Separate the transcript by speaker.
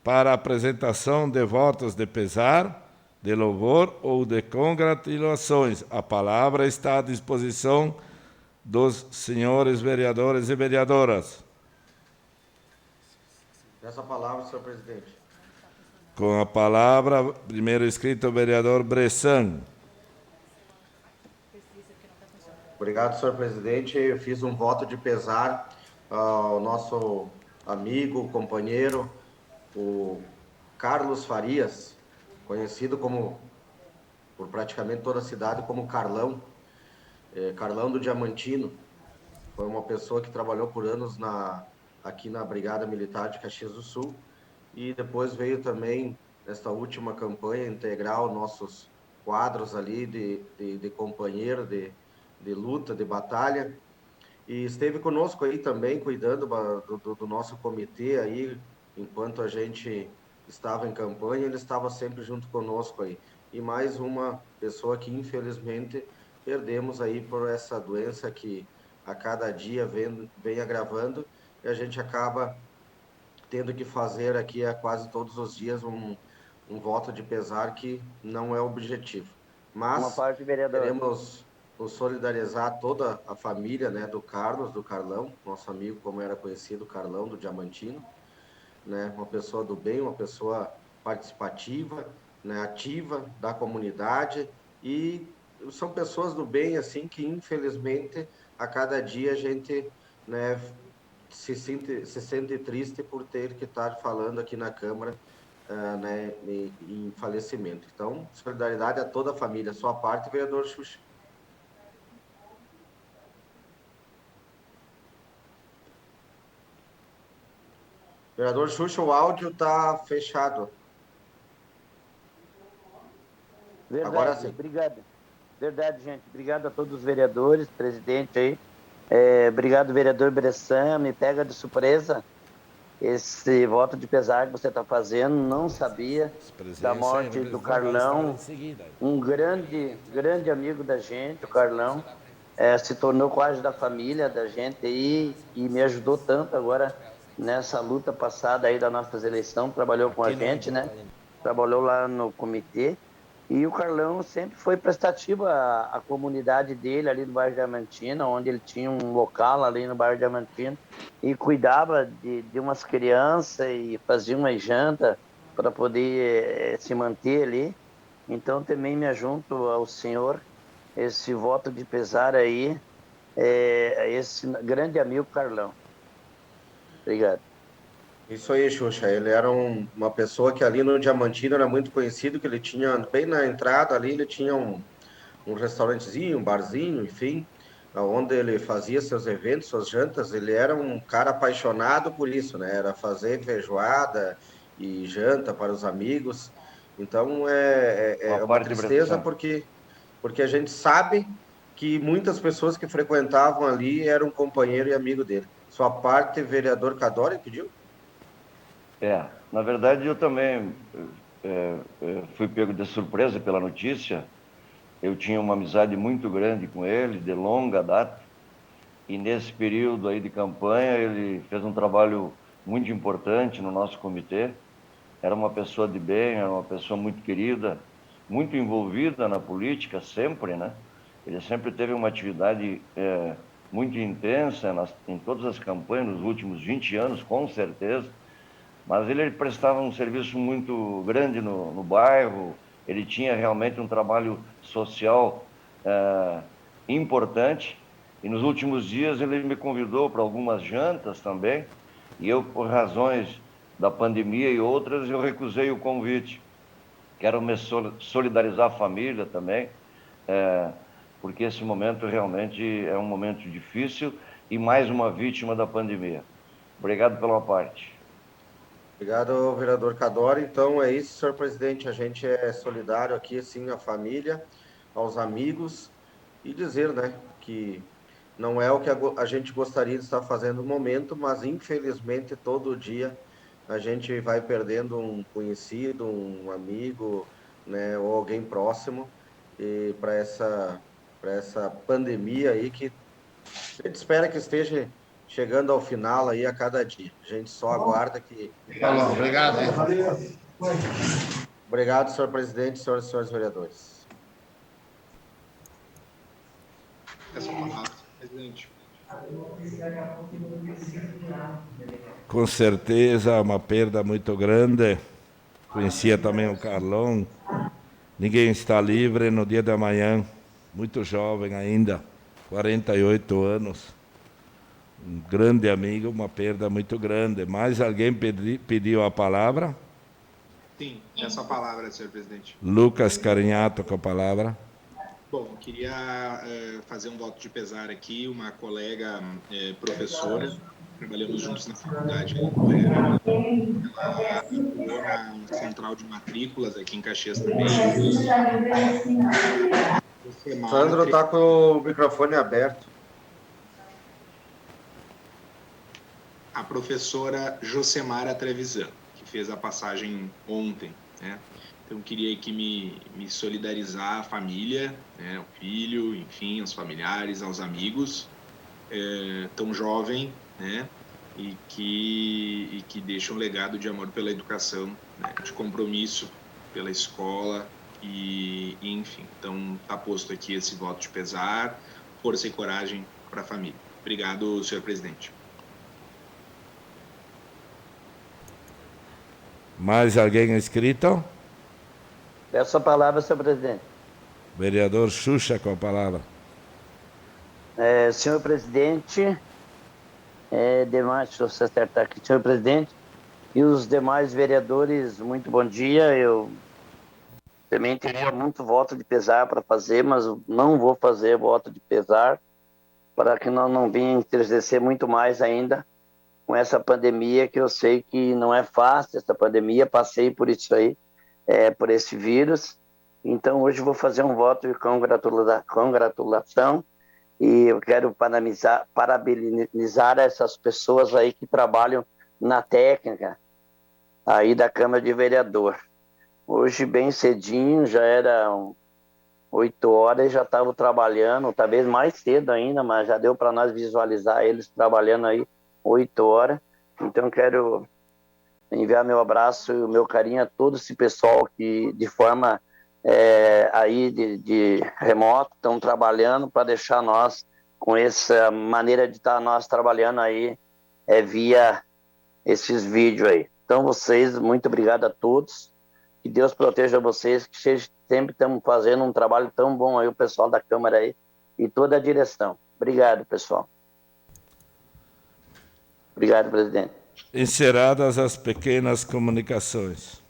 Speaker 1: para apresentação de votos de pesar, de louvor ou de congratulações. A palavra está à disposição dos senhores vereadores e vereadoras.
Speaker 2: Nessa palavra, senhor presidente.
Speaker 1: Com a palavra, primeiro escrito, o vereador Bressan.
Speaker 2: Obrigado, senhor presidente. Eu fiz um voto de pesar ao nosso amigo, companheiro, o Carlos Farias, conhecido por praticamente toda a cidade como Carlão, Carlão do Diamantino. Foi uma pessoa que trabalhou por anos aqui na Brigada Militar de Caxias do Sul e depois veio também, nesta última campanha, integrar os nossos quadros ali de companheiro, de luta, de batalha. E esteve conosco aí também, cuidando do nosso comitê aí, enquanto a gente estava em campanha, ele estava sempre junto conosco aí. E mais uma pessoa que, infelizmente, perdemos aí por essa doença que a cada dia vem agravando, e a gente acaba tendo que fazer aqui a quase todos os dias um voto de pesar que não é objetivo.
Speaker 3: Uma
Speaker 2: Mas
Speaker 3: parte, vereador.
Speaker 2: queremos nos solidarizar toda a família, né, do Carlos, do Carlão, nosso amigo, como era conhecido, Carlão do Diamantino, né, uma pessoa do bem, uma pessoa participativa, né, ativa da comunidade e são pessoas do bem, assim, que infelizmente a cada dia a gente, né, se sente triste por ter que estar falando aqui na Câmara, né, em falecimento. Então, solidariedade a toda a família. Sua parte, vereador Xuxa. Vereador Xuxa, o áudio está fechado. Agora
Speaker 3: Verdade,
Speaker 2: sim.
Speaker 3: obrigado. Verdade, gente. Obrigado a todos os vereadores, presidente aí. Obrigado, vereador Bressan. Me pega de surpresa esse voto de pesar que você está fazendo. Não sabia da
Speaker 1: Presidência,
Speaker 3: morte
Speaker 1: eles
Speaker 3: do
Speaker 1: vão estar em
Speaker 3: Carlão,
Speaker 1: seguida.
Speaker 3: um grande amigo da gente, o Carlão. Se tornou quase da família da gente aí e me ajudou tanto agora nessa luta passada aí das nossas eleições. Trabalhou com a
Speaker 1: Aqui não
Speaker 3: gente,
Speaker 1: adianta
Speaker 3: né?
Speaker 1: ainda.
Speaker 3: Trabalhou lá no comitê. E o Carlão sempre foi prestativo à comunidade dele ali no bairro Diamantina, onde ele tinha um local ali no bairro Diamantina e cuidava de umas crianças e fazia uma janta para poder se manter ali. Então também me junto ao senhor esse voto de pesar aí, a esse grande amigo Carlão. Obrigado.
Speaker 2: Isso aí, Xuxa. Ele era uma pessoa que ali no Diamantino era muito conhecido, que ele tinha, bem na entrada ali, ele tinha um restaurantezinho, um barzinho, enfim, onde ele fazia seus eventos, suas jantas. Ele era um cara apaixonado por isso, né? Era fazer feijoada e janta para os amigos. Então
Speaker 4: Uma
Speaker 2: é uma
Speaker 4: parte,
Speaker 2: tristeza
Speaker 4: Bressan.
Speaker 2: porque a gente sabe que muitas pessoas que frequentavam ali eram companheiro e amigo dele. Sua parte, vereador Cadore pediu?
Speaker 4: Na verdade, eu também fui pego de surpresa pela notícia. Eu tinha uma amizade muito grande com ele, de longa data, e nesse período aí de campanha, ele fez um trabalho muito importante no nosso comitê. Era uma pessoa de bem, era uma pessoa muito querida, muito envolvida na política, sempre, né? Ele sempre teve uma atividade muito intensa em todas as campanhas, nos últimos 20 anos, com certeza. Mas ele prestava um serviço muito grande no bairro, ele tinha realmente um trabalho social importante, e nos últimos dias ele me convidou para algumas jantas também, e eu, por razões da pandemia e outras, eu recusei o convite. Quero me solidarizar a família também, porque esse momento realmente é um momento difícil e mais uma vítima da pandemia. Obrigado pela parte.
Speaker 2: Obrigado, vereador Cadore. Então é isso, senhor presidente. A gente é solidário aqui, sim, à família, aos amigos, e dizer, né, que não é o que a gente gostaria de estar fazendo no momento, mas infelizmente todo dia a gente vai perdendo um conhecido, um amigo, né, ou alguém próximo, e para essa pandemia aí que a gente espera que esteja chegando ao final aí a cada dia. A gente só aguarda que...
Speaker 5: Falou, obrigado.
Speaker 2: Obrigado, senhor presidente, senhoras e senhores vereadores.
Speaker 6: Essa palavra, presidente.
Speaker 1: Com certeza, uma perda muito grande. Conhecia também o Carlão. Ninguém está livre no dia da manhã. Muito jovem ainda, 48 anos. Um grande amigo, uma perda muito grande. Mais alguém pediu a palavra?
Speaker 6: Sim, essa palavra, senhor presidente.
Speaker 1: Lucas Carinhato com a palavra.
Speaker 6: Bom, queria fazer um voto de pesar aqui, uma colega professora, trabalhamos juntos na faculdade, ela atuou na central de matrículas aqui em Caxias também.
Speaker 2: Sandro está com o microfone aberto.
Speaker 6: A professora Josemara Trevisan, que fez a passagem ontem, né? Então, queria aqui me solidarizar à família, né, ao filho, enfim, aos familiares, aos amigos, tão jovem, né, e que deixa um legado de amor pela educação, né, de compromisso pela escola, e enfim. Então, está posto aqui esse voto de pesar, força e coragem para a família. Obrigado, senhor presidente.
Speaker 1: Mais alguém inscrito?
Speaker 3: Peço a palavra, senhor presidente.
Speaker 1: Vereador Xuxa com a palavra.
Speaker 3: Senhor presidente, demais, deixa eu acertar aqui, senhor presidente, e os demais vereadores, muito bom dia. Eu também teria muito voto de pesar para fazer, mas não vou fazer voto de pesar, para que nós não venha entristecer muito mais ainda com essa pandemia, que eu sei que não é fácil, essa pandemia, passei por isso aí, por esse vírus. Então, hoje vou fazer um voto de congratulação, e eu quero parabenizar essas pessoas aí que trabalham na técnica aí da Câmara de Vereador. Hoje, bem cedinho, já eram 8 horas, e já estavam trabalhando, talvez mais cedo ainda, mas já deu para nós visualizar eles trabalhando aí 8 horas. Então, quero enviar meu abraço e o meu carinho a todo esse pessoal que, de forma aí de remoto, estão trabalhando para deixar nós com essa maneira de estar nós trabalhando aí via esses vídeos aí. Então, vocês, muito obrigado a todos. Que Deus proteja vocês, que sempre estamos fazendo um trabalho tão bom aí, o pessoal da Câmara aí e toda a direção. Obrigado, pessoal. Obrigado, presidente.
Speaker 1: Encerradas as pequenas comunicações.